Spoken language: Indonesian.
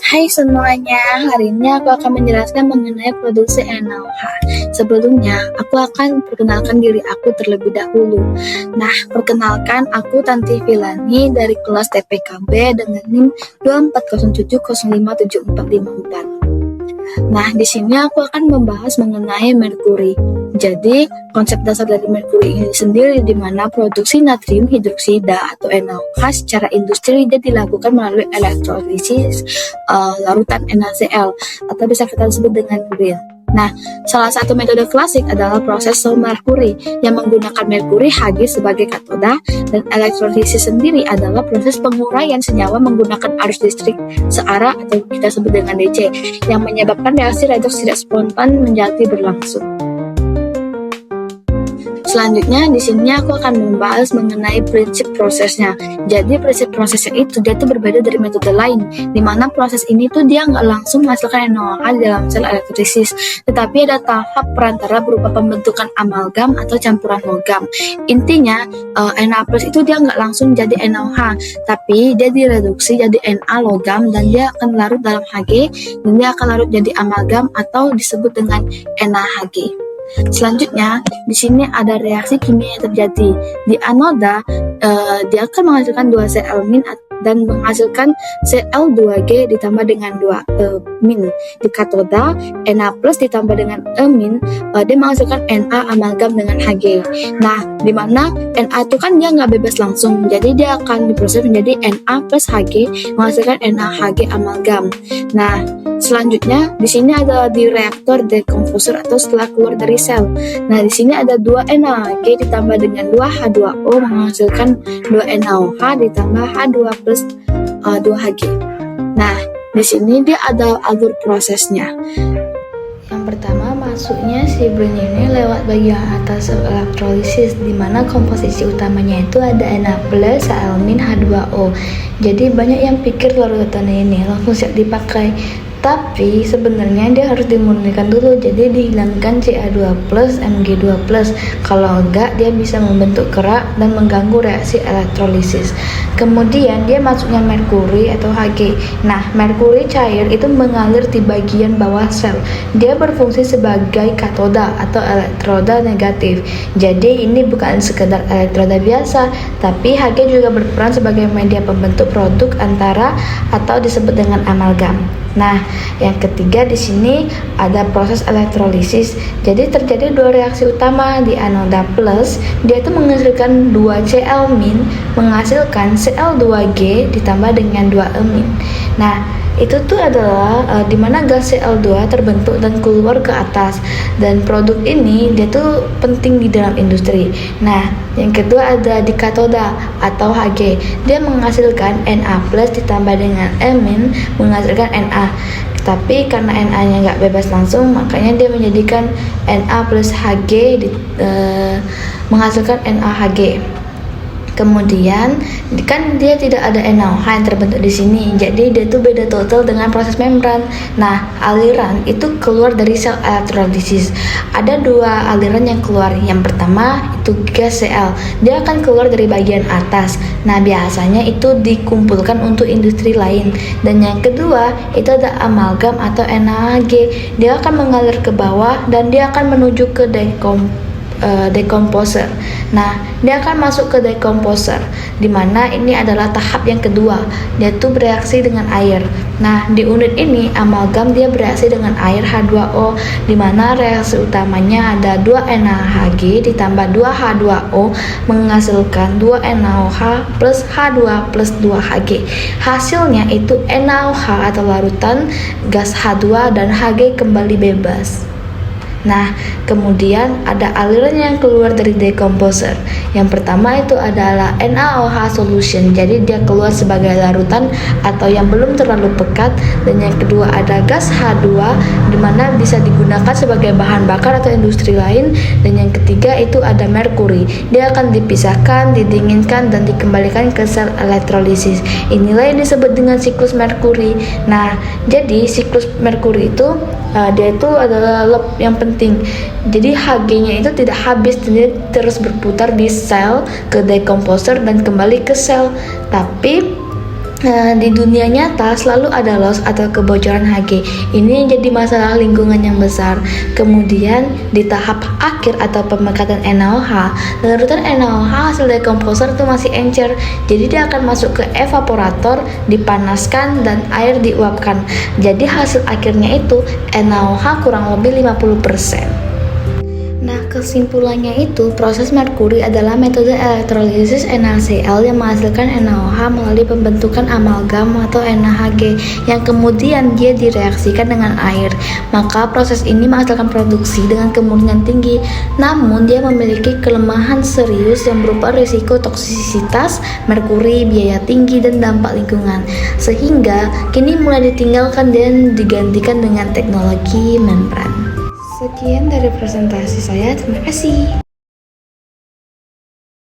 Hai semuanya, hari ini aku akan menjelaskan mengenai produksi NaOH. Sebelumnya, aku akan perkenalkan diri aku terlebih dahulu. Nah, perkenalkan aku Tanti Filani dari kelas TPKB dengan NIM 2407057454. Nah, di sini aku akan membahas mengenai merkuri. Jadi, konsep dasar dari merkuri ini sendiri di mana produksi natrium hidroksida atau NaOH secara industri dia dilakukan melalui elektrolisis larutan NaCl atau bisa kita sebut dengan grill. Nah, salah satu metode klasik adalah proses sol merkuri yang menggunakan merkuri Hg sebagai katoda, dan elektrolisis sendiri adalah proses penguraian senyawa menggunakan arus listrik searah atau kita sebut dengan DC yang menyebabkan reaksi redoks tidak spontan menjadi berlangsung. Selanjutnya, di sini aku akan membahas mengenai prinsip prosesnya. Jadi, prinsip prosesnya itu dia tuh berbeda dari metode lain, di mana proses ini tuh dia nggak langsung menghasilkan NaOH di dalam sel elektrolisis, tetapi ada tahap perantara berupa pembentukan amalgam atau campuran logam. Intinya, Na+ itu dia nggak langsung jadi NaOH, tapi dia direduksi jadi Na logam dan dia akan larut dalam Hg, dan dia akan larut jadi amalgam atau disebut dengan NaHg. Selanjutnya, di sini ada reaksi kimia yang terjadi. Di anoda, dia akan menghasilkan 2 Cl- dan menghasilkan Cl2G ditambah dengan 2-. Di katoda, Na+ ditambah dengan E-, dia menghasilkan Na amalgam dengan Hg. Nah, di mana Na itu kan dia nggak bebas langsung, jadi dia akan diproses menjadi Na plus Hg menghasilkan NaHg amalgam. Nah, selanjutnya di sini ada di reaktor dekomposer atau setelah keluar dari sel. Nah, di sini ada 2 NaHg ditambah dengan 2 H2O menghasilkan 2 NaOH ditambah H2 plus 2 Hg. Nah, di sini dia ada alur prosesnya. Yang pertama, masuknya si brine ini lewat bagian atas elektrolisis, di mana komposisi utamanya itu ada Na+, Cl-, H2O. Jadi banyak yang pikir larutan ini langsung siap dipakai, tapi sebenarnya dia harus dimurnikan dulu, jadi dihilangkan Ca2+, Mg2+. Kalau enggak, dia bisa membentuk kerak dan mengganggu reaksi elektrolisis. Kemudian dia masuknya merkuri atau Hg. Nah, merkuri cair itu mengalir di bagian bawah sel. Dia berfungsi sebagai katoda atau elektroda negatif. Jadi ini bukan sekedar elektroda biasa, tapi Hg juga berperan sebagai media pembentuk produk antara atau disebut dengan amalgam. Nah, yang ketiga di sini ada proses elektrolisis. Jadi terjadi 2 reaksi utama. Di anoda plus, dia itu menghasilkan 2 Cl- menghasilkan Cl2G ditambah dengan 2-. Nah, itu tuh adalah dimana gas Cl2 terbentuk dan keluar ke atas, dan produk ini dia tuh penting di dalam industri. Nah, yang kedua ada di katoda atau Hg, dia menghasilkan Na+ ditambah dengan E- menghasilkan Na. Tapi karena Na-nya nggak bebas langsung, makanya dia menjadikan Na plus Hg menghasilkan NaHg. Kemudian kan dia tidak ada NaOH yang terbentuk di sini, jadi dia tuh beda total dengan proses membran. Nah, aliran itu keluar dari sel elektrolisis. Ada 2 aliran yang keluar. Yang pertama itu gas Cl, dia akan keluar dari bagian atas. Nah, biasanya itu dikumpulkan untuk industri lain. Dan yang kedua itu ada amalgam atau NaHg, dia akan mengalir ke bawah dan dia akan menuju ke dekomposer. Nah, dia akan masuk ke dekomposer, di mana ini adalah tahap yang kedua, yaitu bereaksi dengan air. Nah, di unit ini amalgam dia bereaksi dengan air H2O, di mana reaksi utamanya ada 2 NaHg ditambah 2 H2O menghasilkan 2 NaOH plus H2 plus 2 Hg. Hasilnya itu NaOH atau larutan gas H2 dan Hg kembali bebas. Nah, kemudian ada aliran yang keluar dari dekomposer. Yang pertama itu adalah NaOH solution, jadi dia keluar sebagai larutan atau yang belum terlalu pekat. Dan yang kedua ada gas H2, di mana bisa digunakan sebagai bahan bakar atau industri lain. Dan yang ketiga itu ada merkuri, dia akan dipisahkan, didinginkan, dan dikembalikan ke sel elektrolisis. Inilah yang disebut dengan siklus merkuri. Nah, jadi siklus merkuri itu dia itu adalah loop yang penting. Jadi Hg-nya itu tidak habis, dia terus berputar di sel ke dekomposer dan kembali ke sel. Tapi Di dunia nyata selalu ada loss atau kebocoran Hg. Ini yang jadi masalah lingkungan yang besar. Kemudian di tahap akhir atau pemekatan NaOH, larutan NaOH hasil dekomposer itu masih encer. Jadi dia akan masuk ke evaporator, dipanaskan dan air diuapkan. Jadi hasil akhirnya itu NaOH kurang lebih 50%. Nah, kesimpulannya itu, proses merkuri adalah metode elektrolisis NaCl yang menghasilkan NaOH melalui pembentukan amalgam atau NaHg yang kemudian dia direaksikan dengan air. Maka proses ini menghasilkan produksi dengan kemurnian tinggi, namun dia memiliki kelemahan serius yang berupa risiko toksisitas, merkuri, biaya tinggi, dan dampak lingkungan. Sehingga kini mulai ditinggalkan dan digantikan dengan teknologi membran. Sekian dari presentasi saya, terima kasih.